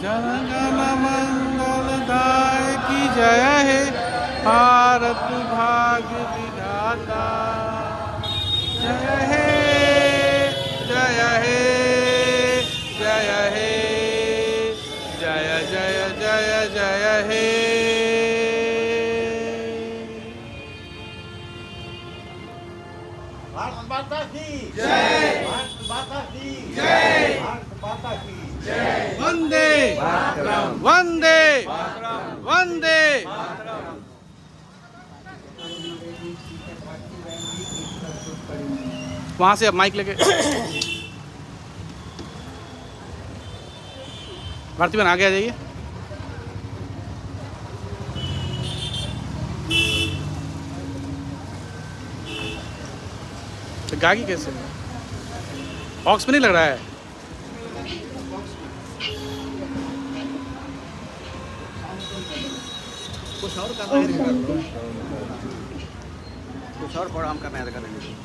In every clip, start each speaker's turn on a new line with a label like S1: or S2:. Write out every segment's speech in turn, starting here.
S1: जनगण मंगलदाय की जय हे भारत भाग्य विधाता। जय हे जय हे जय हे जय जय जय जय हे।
S2: भारत माता की
S1: जय।
S2: भारत माता की
S1: जय।
S2: भारत माता की
S1: वंदे वंदे वंदे। वहां से अब माइक लेके भारती बहन आगे आ जाइए। तो गागी कैसे बॉक्स में नहीं लग रहा है।
S2: कुछ और करना है, कुछ और प्रोग्राम करना है करेंगे।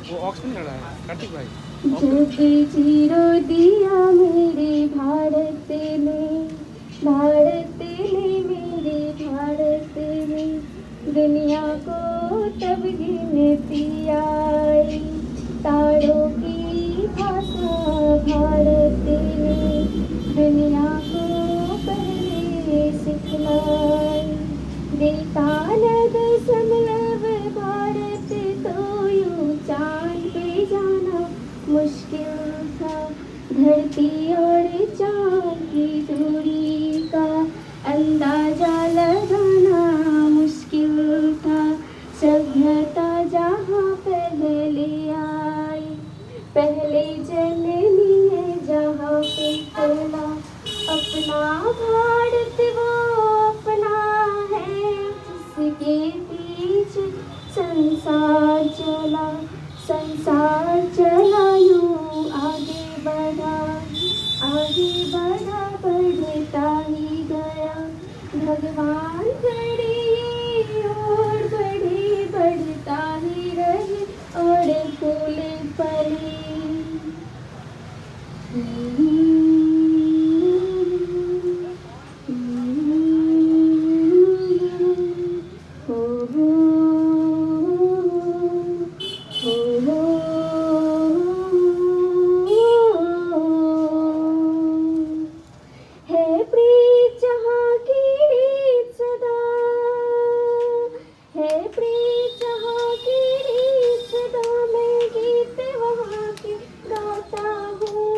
S1: वो ऑक्स में नहीं लग रहा है कार्तिक भाई।
S3: जग जीरो दिया मेरे भारत ने, भारत ने मेरे भारत ने, दुनिया को तब गिनती आई, तारों की भाषा भारत ने, दुनिया को पहले सिखलाई, देखा नद समलव भारत तो यूं चांद पे जाना मुश्किल था, धरती और चांद की दूरी का अंदाजा लगाना मुश्किल था, सभ्यता जहाँ पहले आई, पहले जननी है जहाँ पे पहला अपना भारत वो अपना है, जिसके पीछे संसार चला, संसार चला यूं आगे बढ़ा, आगे बढ़ा बढ़ता ही गया, भगवान करे और बढ़े बढ़ता ही रहे और फूले फले। है प्रीत जहाँ की रीत सदा, है प्रीत जहाँ की रीत सदा, मैं गीत वहाँ के गाता हूँ,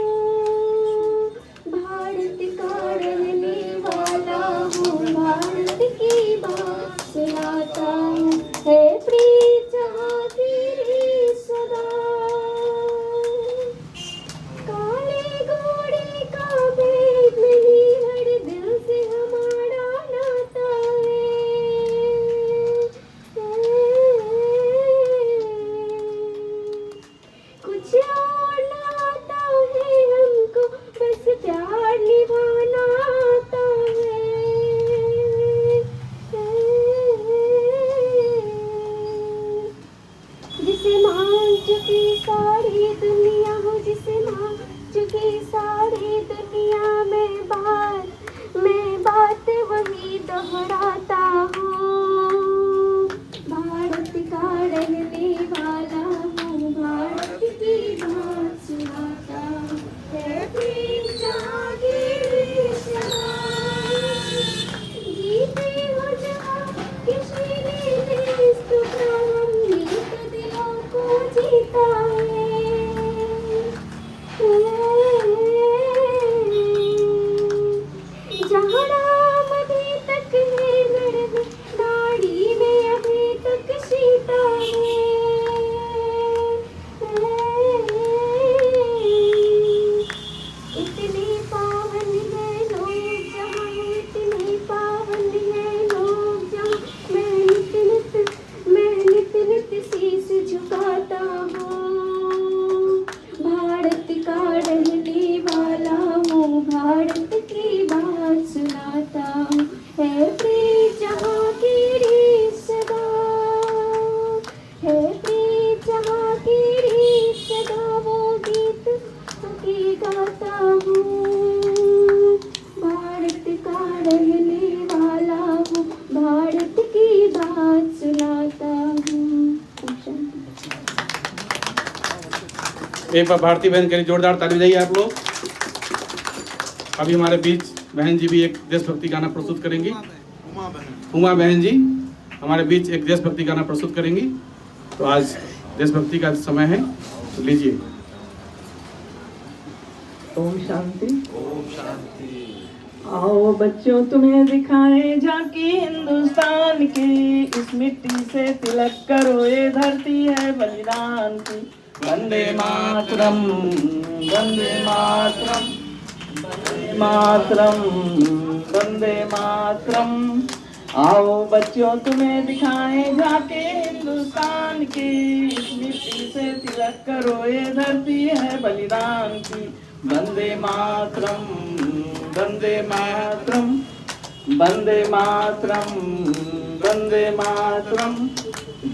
S3: भारत का रहने वाला हूँ, भारत की बात सुनाता हूँ, है प्रीत जहाँ की रीत सदा, काले घोड़े का भेद नहीं, हर दिल से हमारा नाता है, कुछ और ना आता है हमको, बस प्यार निभाना आता है, जिसे मान चुकी सारी दुनिया हो, जिसे मान चुकी सारी दुनिया, मैं बात वही दोहराता हूँ, भारत का रहने वाला हूँ, भारत की बात सुनाता हूँ, है प्रेम जहाँ की सदा, जीते हो जहाँ किसी ने देश टुकड़ा, हमने तो दिलों को जीता है, जहाँ राम अभी तक है गढ़ में, नाड़ी में अभी तक सीता है, इतने पावन है लोग जहाँ, इतने पावन है लोग जहाँ, मैं नित नित शीश झुकाता हूँ, भारत का रहने वाला हूँ, भारत की बात सुनाता हूँ, है प्रीत जहाँ की रीत सदा, है प्रीत जहाँ की रीत सदा, वो गीत की गाता हूँ,
S1: एक बार भारती बहन के लिए जोरदार ताली बजाइए आप लोग। अभी हमारे बीच बहन जी भी एक देशभक्ति गाना प्रस्तुत करेंगी। उमा बहन जी हमारे बीच एक देशभक्ति गाना प्रस्तुत करेंगी। तो आज देशभक्ति का समय है, तो लीजिए।
S4: ओम शांति। आओ बच्चों तुम्हें दिखाए झांकी हिंदुस्तान की, इस मिट्टी से तिलक करो ये धरती है बलिदान की। वंदे मातरम, वंदे मातरम, वंदे मातरम, वंदे मातरम। आओ बच्चों तुम्हें दिखाए झांकी हिंदुस्तान की, इस मिट्टी से तिलक करो ये धरती है बलिदान की। वंदे मातरम, वंदे मातरम, वंदे मातरम, वंदे मातरम।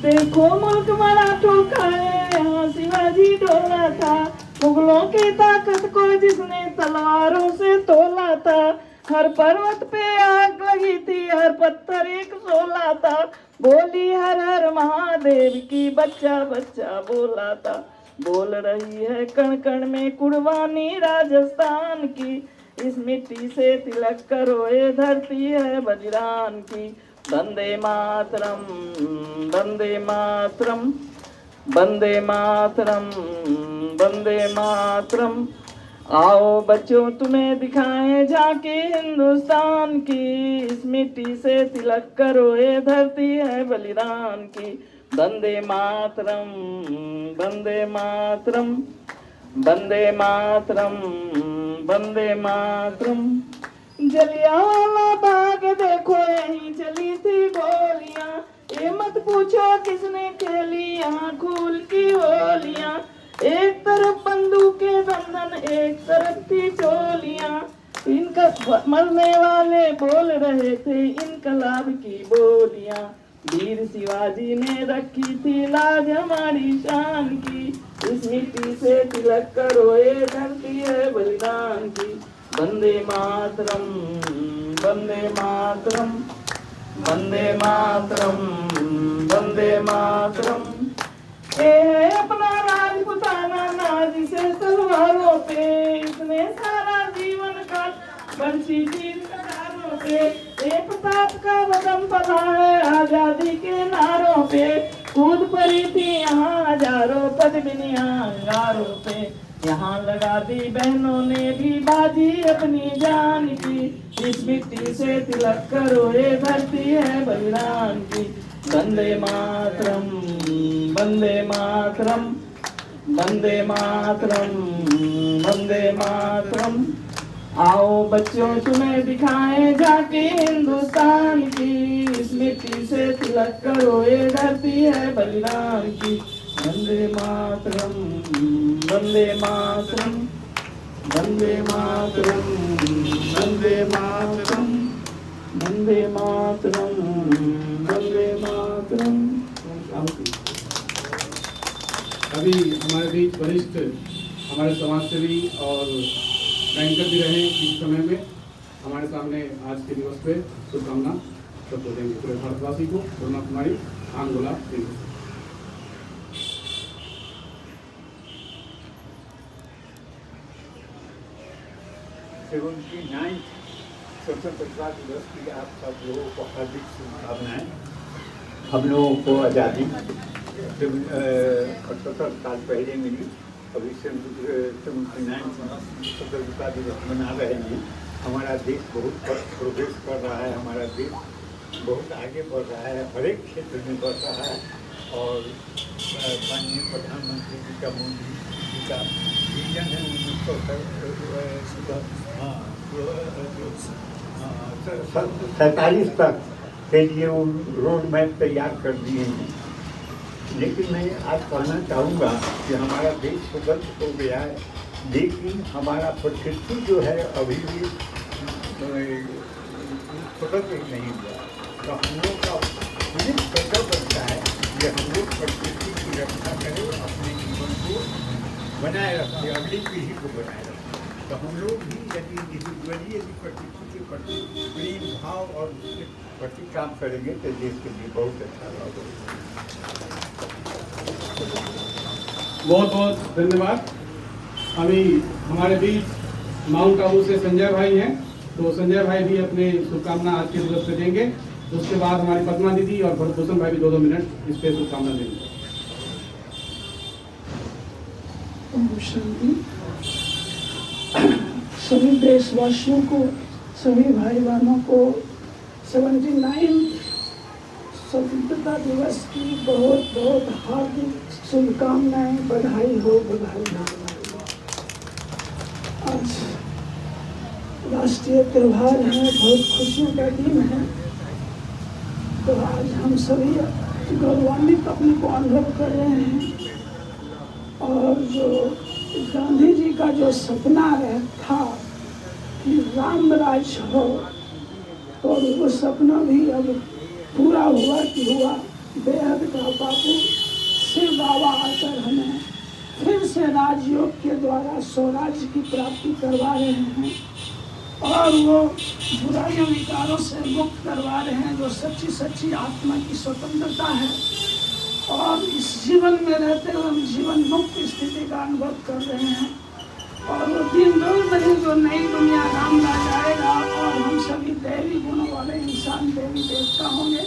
S4: देखो मुल्क मराठों का है, यहाँ शिवाजी डोला था, मुगलों की ताकत को जिसने तलवारों से तोला था। हर पर्वत पे आग लगी थी, हर पत्थर एक सोला था, बोली हर हर महादेव की बच्चा बच्चा बोला था। बोल रही है कण कण में कुर्बानी राजस्थान की, इस मिट्टी से तिलक करो ये धरती है बलिदान की। वंदे मातरम, वंदे मातरम, वंदे मातरम, वंदे मातरम। आओ बच्चों तुम्हें दिखाएं झांकी हिंदुस्तान की, इस मिट्टी से तिलक करो ये धरती है बलिदान की। वंदे मातरम, वंदे मातरम, वंदे मातरम, वंदे मातरम। जलियांवाला बाग देखो यहीं चली थी गोलियां, ये मत पूछो किसने खेली यहाँ खून की होलियां। एक तरफ बंदूकें बंधन, एक तरफ थी चोलियां, इनका मरने वाले बोल रहे थे इनकलाब की बोलियां। वीर शिवाजी ने रखी थी लाज हमारी शान की, इस मिट्टी से तिलक करो ये धरती है बलिदान की। वंदे मातरम, वंदे मातरम, वंदे मातरम, वंदे मातरम। ये है अपना राजपुताना नाज से तलवारों पे, इसने सारा जीवन का बंसी तीर कटारों पे। ये प्रताप का वतन पला है आजादी के नारों पे, कूद पड़ी थी यहाँ हजारों पदमिनियां अंगारों पे। यहाँ लगा दी बहनों ने भी बाजी अपनी जान की, इस मिट्टी से तिलक करो ये धरती है बलिदान की। वंदे मातरम, वंदे मातरम, वंदे मातरम, वंदे मातरम। आओ बच्चों तुम्हें दिखाएं झांकी हिंदुस्तान की, इस मिट्टी से तिलक करो ये धरती है बलिदान की। वंदे मातरम, वंदे मातरम, वंदे मातरम, वंदे मातरम, वंदे मातरम, वंदे मातरम।
S1: अभी हमारे बीच वरिष्ठ हमारे समाजसेवी और बैंकर भी रहे इस समय में, हमारे सामने आज के दिवस पे शुभकामना सब देंगे पूरे भारतवासी को। पूर्णा कुमारी आंगोला देंगे।
S5: 79 स्वतंत्रता दिवस की आप सब लोगों को हार्दिक शुभकामनाएं। हम लोगों को आज़ादी 78 साल पहले मिली, अभी 79 स्वतंत्रता दिवस मना रहे हैं। हमारा देश बहुत प्रोग्रेस कर रहा है, हमारा देश बहुत आगे बढ़ रहा है, हर एक क्षेत्र में बढ़ रहा है। और माननीय प्रधानमंत्री जी का मोदी जी का विजन है 1947 तक के लिए वो रोड मैप तैयार कर दिए हैं। लेकिन मैं आज कहना चाहूँगा कि हमारा देश स्वतंत्र हो गया है, लेकिन हमारा प्रकृति जो है अभी भी स्वतंत्र नहीं हुआ। तो हम लोग का कर्तव्य बनता है कि हम लोग प्रकृति की रक्षा करें, अपने जीवन को बनाए रखें, अगली पीढ़ी को बनाए रखें। तो हम लोग भी यदि इंडिविजुअली यदि प्रकृति के प्रति प्रेम भाव और उसके प्रति काम करेंगे तो देश के लिए बहुत अच्छा होगा।
S1: बहुत बहुत धन्यवाद। अभी हमारे बीच माउंट आबू से संजय भाई हैं, तो संजय भाई भी अपने शुभकामना आज के दिवस पे देंगे। उसके बाद हमारी पद्मा दीदी और भरतभूषण भाई भी 2-2 मिनट इस पे शुभकामना देंगे।
S6: ओम शांति। सभी देशवासियों को, सभी भाई बहनों को 79 स्वतंत्रता दिवस की बहुत बहुत हार्दिक शुभकामनाएं। बधाई हो, बधाई हो। आज राष्ट्रीय त्यौहार है, बहुत खुशियों का दिन है। तो आज हम सभी गौरवान्वित अपने को अनुभव कर रहे हैं। और जो गांधी जी का जो सपना था कि राम राज हो, और वो सपना भी अब पूरा हुआ कि हुआ। बेहद का बापू शिव बाबा आकर हमें फिर से राजयोग के द्वारा स्वराज्य की प्राप्ति करवा रहे हैं और वो बुराइयों विकारों से मुक्त करवा रहे हैं, जो सच्ची सच्ची आत्मा की स्वतंत्रता है। और इस जीवन में रहते हुए हम जीवन मुक्त स्थिति का अनुभव कर रहे हैं। और वो दिन दूर नहीं जो नई दुनिया राम राज आएगा और हम सभी दैवी गुणों वाले इंसान देवी देवता होंगे,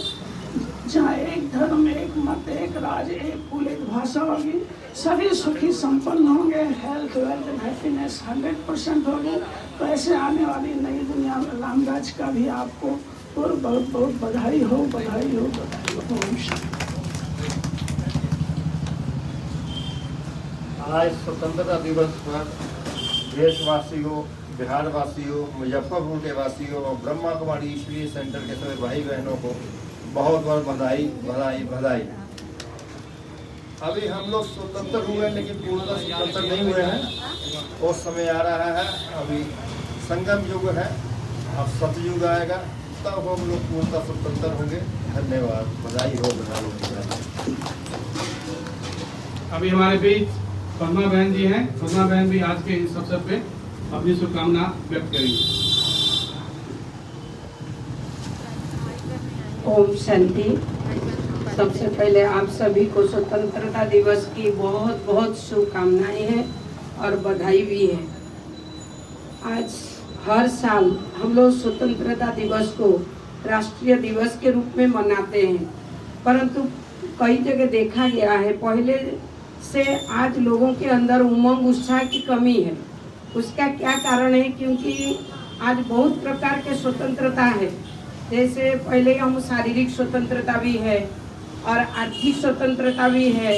S6: जहाँ एक धर्म, एक मत, एक राज, एक कुल, एक भाषा होगी। सभी सुखी संपन्न होंगे, हेल्थ वेल्थ एंड हैप्पीनेस 100% होगी। तो ऐसे आने वाली नई दुनिया में राम राज का भी आपको और बहुत बहुत बधाई हो, बधाई हो, बधाई हो। ओम शांति।
S5: आज स्वतंत्रता दिवस पर देशवासियों, बिहार वासियों, मुजफ्फरपुर के वासियों और ब्रह्मा कुमारी ईश्वरीय सेंटर के सभी भाई बहनों को बहुत बहुत बधाई, बधाई, बधाई। अभी हम लोग स्वतंत्र हुए लेकिन पूर्णतः स्वतंत्र नहीं हुए हैं। वो समय आ रहा है, अभी संगम युग है, अब सतयुग आएगा, तब हम लोग पूर्णतः स्वतंत्र होंगे। धन्यवाद, बधाई हो, बधाई हो।
S1: अभी हमारे बीच पद्मा बहन जी हैं। पद्मा बहन भी आज के इस अवसर पे अपनी शुभकामना व्यक्त करेंगी।
S7: ओम शांति। सबसे पहले आप सभी को स्वतंत्रता दिवस की बहुत बहुत शुभकामनाएं हैं और बधाई भी है। आज हर साल हम लोग स्वतंत्रता दिवस को राष्ट्रीय दिवस के रूप में मनाते हैं, परंतु कई जगह देखा गया है पहले से आज लोगों के अंदर उमंग उत्साह की कमी है। उसका क्या कारण है? क्योंकि आज बहुत प्रकार के स्वतंत्रता है। जैसे पहले हम शारीरिक स्वतंत्रता भी है और आर्थिक स्वतंत्रता भी है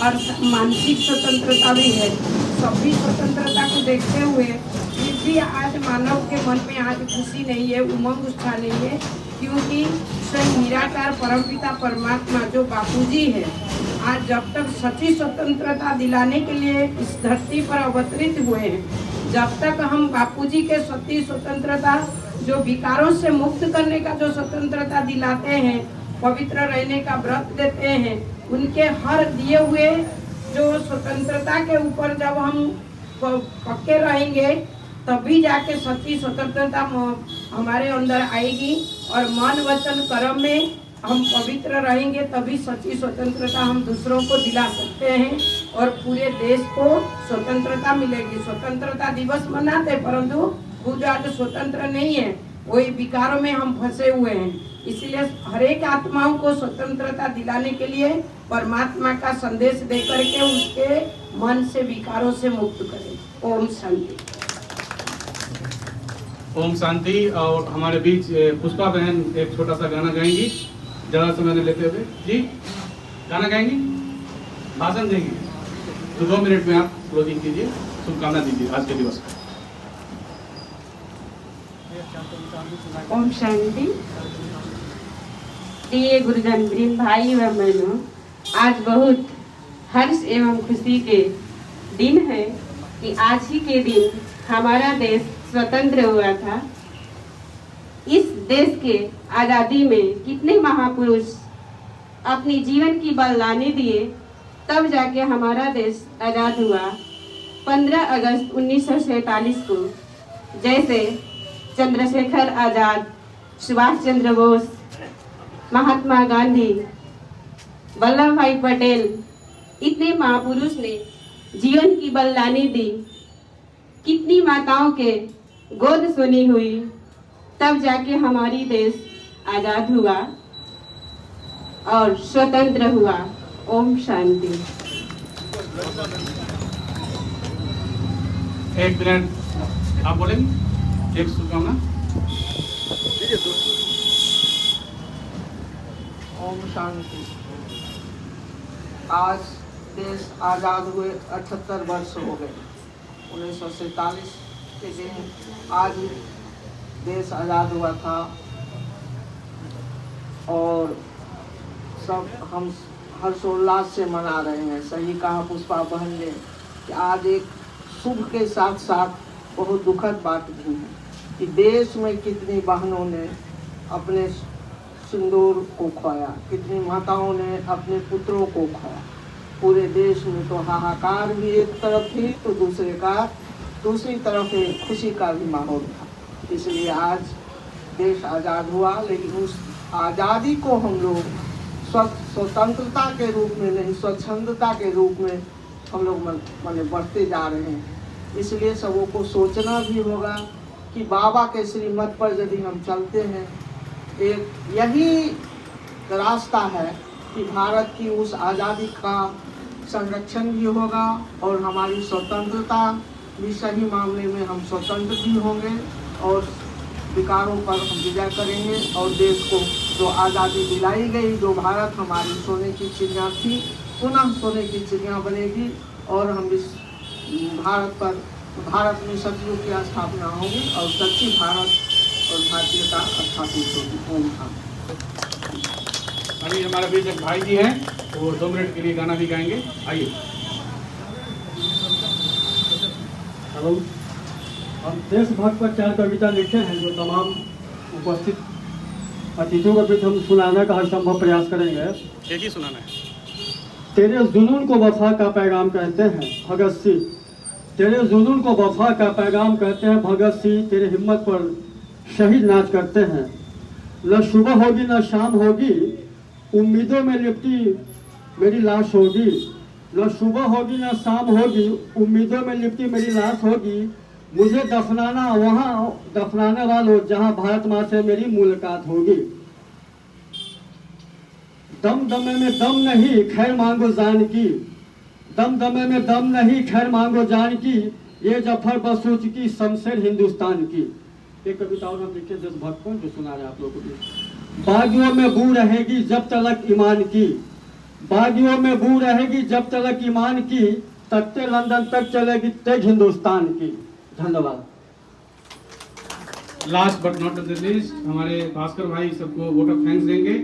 S7: और मानसिक स्वतंत्रता भी है। सभी स्वतंत्रता को देखते हुए फिर भी आज मानव के मन में आज खुशी नहीं है, उमंग उत्साह नहीं है, क्योंकि स्वयं निराकार परमपिता परमात्मा जो बापूजी है, आज जब तक सच्ची स्वतंत्रता दिलाने के लिए इस धरती पर अवतरित हुए हैं, जब तक हम बापूजी के सच्ची स्वतंत्रता जो विकारों से मुक्त करने का जो स्वतंत्रता दिलाते हैं, पवित्र रहने का व्रत देते हैं, उनके हर दिए हुए जो स्वतंत्रता के ऊपर जब हम पक्के रहेंगे तभी जाके सच्ची स्वतंत्रता हमारे अंदर आएगी। और मन वचन कर्म में हम पवित्र रहेंगे तभी सच्ची स्वतंत्रता हम दूसरों को दिला सकते हैं और पूरे देश को स्वतंत्रता मिलेगी। स्वतंत्रता दिवस मनाते परंतु खुद आज स्वतंत्र नहीं है, वही विकारों में हम फंसे हुए हैं। इसलिए हर एक आत्माओं को स्वतंत्रता दिलाने के लिए परमात्मा का संदेश दे करके उसके मन से विकारों से मुक्त करें। ओम शांति।
S1: ओम शांति। और हमारे बीच पुष्पा बहन एक छोटा सा गाना गाएंगी, ज़्यादा समय नहीं लेते हुए। जी, गाना गाएंगी, भाषण देंगी, तो 2 मिनट में आप क्लोजिंग कीजिए, शुभकामना दीजिए आज के दिवस का।
S7: ओम शांति। प्रिय गुरुजन वृंद, भाई व बहनों, आज बहुत हर्ष एवं खुशी के दिन है कि आज ही के दिन हमारा देश स्वतंत्र हुआ था। इस देश के आज़ादी में कितने महापुरुष अपनी जीवन की बलिदानी दिए, तब जाके हमारा देश आज़ाद हुआ। 15 अगस्त 1947 को जैसे चंद्रशेखर आज़ाद, सुभाष चंद्र बोस, महात्मा गांधी, वल्लभ भाई पटेल, इतने महापुरुष ने जीवन की बलिदानी दी कितनी माताओं के गोद सुनी हुई, तब जाके हमारी देश आजाद हुआ और स्वतंत्र हुआ। ओम शांति।
S1: 1 मिनट आप बोलेंगे, एक शुभकामना।
S4: ओम शांति। आज देश आज़ाद हुए 78 वर्ष हो गए। 1947 के दिन आज देश आज़ाद हुआ था और सब हम हर्षोल्लास से मना रहे हैं। सही कहा पुष्पा बहन ने कि आज एक शुभ के साथ साथ बहुत दुखद बात भी है कि देश में कितनी बहनों ने अपने सिंदूर को खोया, कितनी माताओं ने अपने पुत्रों को खोया। पूरे देश में तो हाहाकार भी एक तरफ थी तो दूसरी तरफ एक खुशी का भी माहौल था। इसलिए आज देश आज़ाद हुआ, लेकिन उस आज़ादी को हम लोग स्वतंत्रता के रूप में नहीं, स्वच्छंदता के रूप में हम लोग माने बढ़ते जा रहे हैं। इसलिए सबों को सोचना भी होगा कि बाबा के श्रीमत पर यदि हम चलते हैं, एक यही रास्ता है कि भारत की उस आज़ादी का संरक्षण भी होगा और हमारी स्वतंत्रता भी सही मामले में हम स्वतंत्र भी होंगे और विकारों पर हम विजय करेंगे और देश को जो आज़ादी दिलाई गई, जो भारत हमारी सोने की चिड़िया थी, पुनः सोने की चिड़िया बनेगी और हम इस भारत में सतयुग की स्थापना होगी और सच्ची भारत और भारतीयता स्थापित होगी। ओम शांति।
S1: अभी हमारे बीच एक भाई जी हैं, वो 2 मिनट के लिए गाना भी गाएंगे। आइए।
S8: हेलो, हम देशभक्त पर 4 कविता लिखे हैं जो तमाम उपस्थित अतिथियों के बीच हम सुनाने का हर संभव प्रयास करेंगे।
S1: एक ही सुनाना है।
S8: तेरे जुनून को वफा का पैगाम कहते हैं भगत सिंह, तेरे जुनून को वफा का पैगाम कहते हैं भगत सिंह, तेरे हिम्मत पर शहीद नाच करते हैं। न सुबह होगी न शाम होगी, उम्मीदों में लिपटी मेरी लाश होगी। न सुबह होगी न शाम होगी, उम्मीदों में लिपटी मेरी लाश होगी। मुझे दफनाना वहाँ दफनाने वालों जहाँ भारत माँ से मेरी मुलाकात होगी। दम दमे में दम नहीं खैर मांगो जान की, दम दमे में दम नहीं खैर मांगो जान की, ये जफर बसूच की शमशेर हिंदुस्तान की। एक कविता और हम लिखे देशभक्त को जो सुना रहे आप लोगों को। बागियों में बू रहेगी जब तलक ईमान की, बागियों में बू रहेगी जब तलक ईमान की, तख्ते लंदन तक चलेगी तेज हिंदुस्तान की। धन्यवाद।
S1: Last but not the least हमारे भास्कर भाई सबको वोट ऑफ थैंक्स देंगे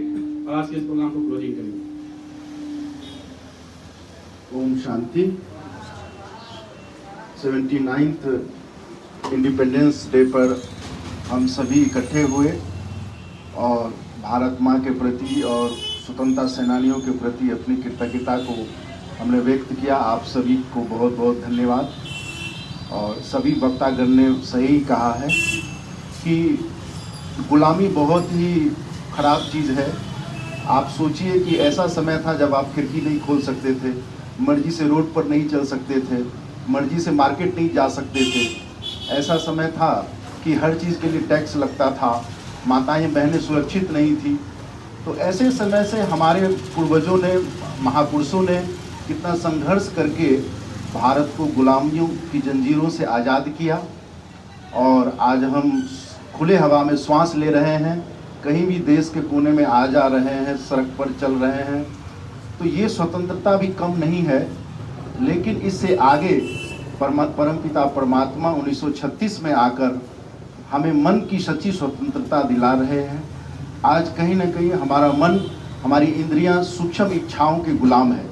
S1: और आज के इस प्रोग्राम को क्लोजिंग करेंगे।
S9: Om Shanti. 79th independence day पर हम सभी इकट्ठे हुए और भारत माँ के प्रति और स्वतंत्रता सेनानियों के प्रति अपनी कृतज्ञता को हमने व्यक्त किया। आप सभी को बहुत बहुत धन्यवाद। और सभी वक्तागण ने सही कहा है कि गुलामी बहुत ही खराब चीज़ है। आप सोचिए कि ऐसा समय था जब आप खिड़की नहीं खोल सकते थे, मर्जी से रोड पर नहीं चल सकते थे, मर्जी से मार्केट नहीं जा सकते थे। ऐसा समय था कि हर चीज़ के लिए टैक्स लगता था, माताएं बहनें सुरक्षित नहीं थी। तो ऐसे समय से हमारे पूर्वजों ने, महापुरुषों ने कितना संघर्ष करके भारत को गुलामियों की जंजीरों से आज़ाद किया और आज हम खुले हवा में श्वास ले रहे हैं, कहीं भी देश के कोने में आ जा रहे हैं, सड़क पर चल रहे हैं। तो ये स्वतंत्रता भी कम नहीं है, लेकिन इससे आगे परमपिता परमात्मा 1936 में आकर हमें मन की सच्ची स्वतंत्रता दिला रहे हैं। आज कहीं ना कहीं हमारा मन, हमारी इंद्रियां सूक्ष्म इच्छाओं के गुलाम है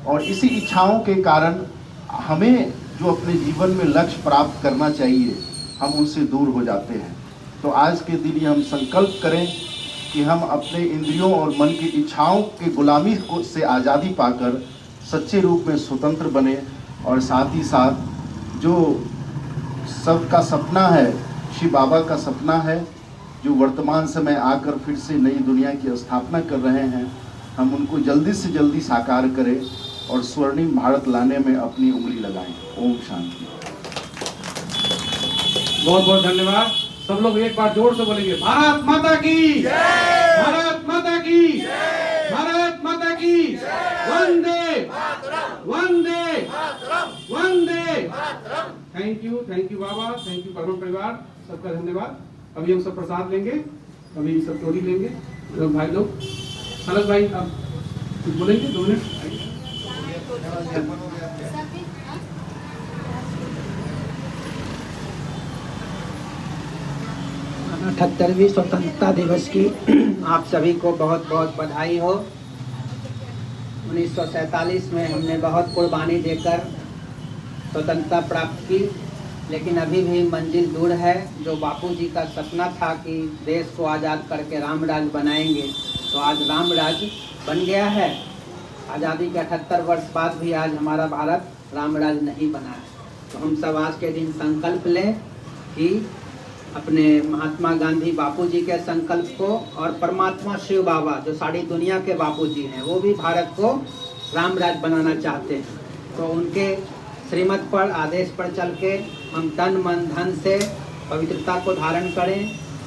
S9: और इसी इच्छाओं के कारण हमें जो अपने जीवन में लक्ष्य प्राप्त करना चाहिए, हम उनसे दूर हो जाते हैं। तो आज के दिन हम संकल्प करें कि हम अपने इंद्रियों और मन की इच्छाओं के गुलामी से आज़ादी पाकर सच्चे रूप में स्वतंत्र बने और साथ ही साथ जो सबका सपना है, शिव बाबा का सपना है, जो वर्तमान समय आकर फिर से नई दुनिया की स्थापना कर रहे हैं, हम उनको जल्दी से जल्दी साकार करें और स्वर्णिम भारत लाने में अपनी उंगली लगाएं। ओम शांति।
S1: बहुत बहुत धन्यवाद। सब लोग एक बार जोर से बोलेंगे भारत माता की, भारत माता की, भारत माता की, वंदे वंदे वंदे। थैंक यू बाबा, थैंक यू परम परिवार, सबका धन्यवाद। अभी हम सब प्रसाद लेंगे, अभी सब चोरी लेंगे लोग भाई लोग। अलग भाई आप कुछ बोलेंगे 2 मिनट?
S10: 78वीं स्वतंत्रता दिवस की आप सभी को बहुत बहुत बधाई हो। 1947 में हमने बहुत कुर्बानी देकर स्वतंत्रता प्राप्त की, लेकिन अभी भी मंजिल दूर है। जो बापूजी का सपना था कि देश को आज़ाद करके राम राज्य बनाएंगे, तो आज राम राज्य बन गया है। आज़ादी के 78 वर्ष बाद भी आज हमारा भारत राम राज्य नहीं बना है। तो हम सब आज के दिन संकल्प लें कि अपने महात्मा गांधी बापूजी के संकल्प को और परमात्मा शिव बाबा जो सारी दुनिया के बापूजी हैं, वो भी भारत को राम राज्य बनाना चाहते हैं। तो उनके श्रीमत पर, आदेश पर चल के हम तन मन धन से पवित्रता को धारण करें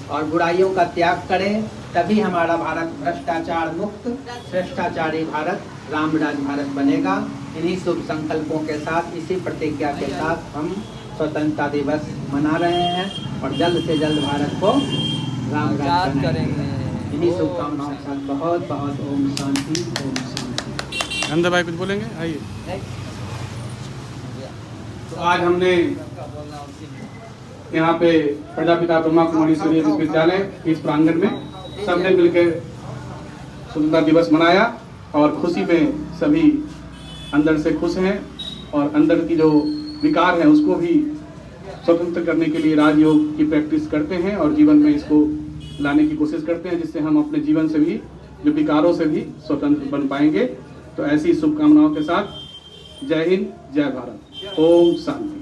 S10: और बुराइयों का त्याग करें, तभी हमारा भारत भ्रष्टाचार मुक्त श्रेष्ठाचारी भारत राम राज्य भारत बनेगा। इन्हीं शुभ संकल्पों के साथ, इसी प्रतिज्ञा के साथ हम स्वतंत्रता दिवस मना रहे हैं और जल्द से जल्द भारत को राम राज्य करेंगे। इन्हीं शुभकामनाओं के साथ बहुत बहुत ओम शांति, ओम शांति।
S1: नंदा भाई कुछ बोलेंगे? आइए। तो आज हमने यहाँ पे प्रजापिता ब्रह्मा कुमारी सूर्य विश्वविद्यालय इस प्रांगण में सबने मिलकर स्वतंत्रता दिवस मनाया और खुशी में सभी अंदर से खुश हैं और अंदर की जो विकार है उसको भी स्वतंत्र करने के लिए राजयोग की प्रैक्टिस करते हैं और जीवन में इसको लाने की कोशिश करते हैं, जिससे हम अपने जीवन से भी, जो विकारों से भी स्वतंत्र बन पाएंगे। तो ऐसी शुभकामनाओं के साथ जय हिंद, जय भारत, ओम शांति।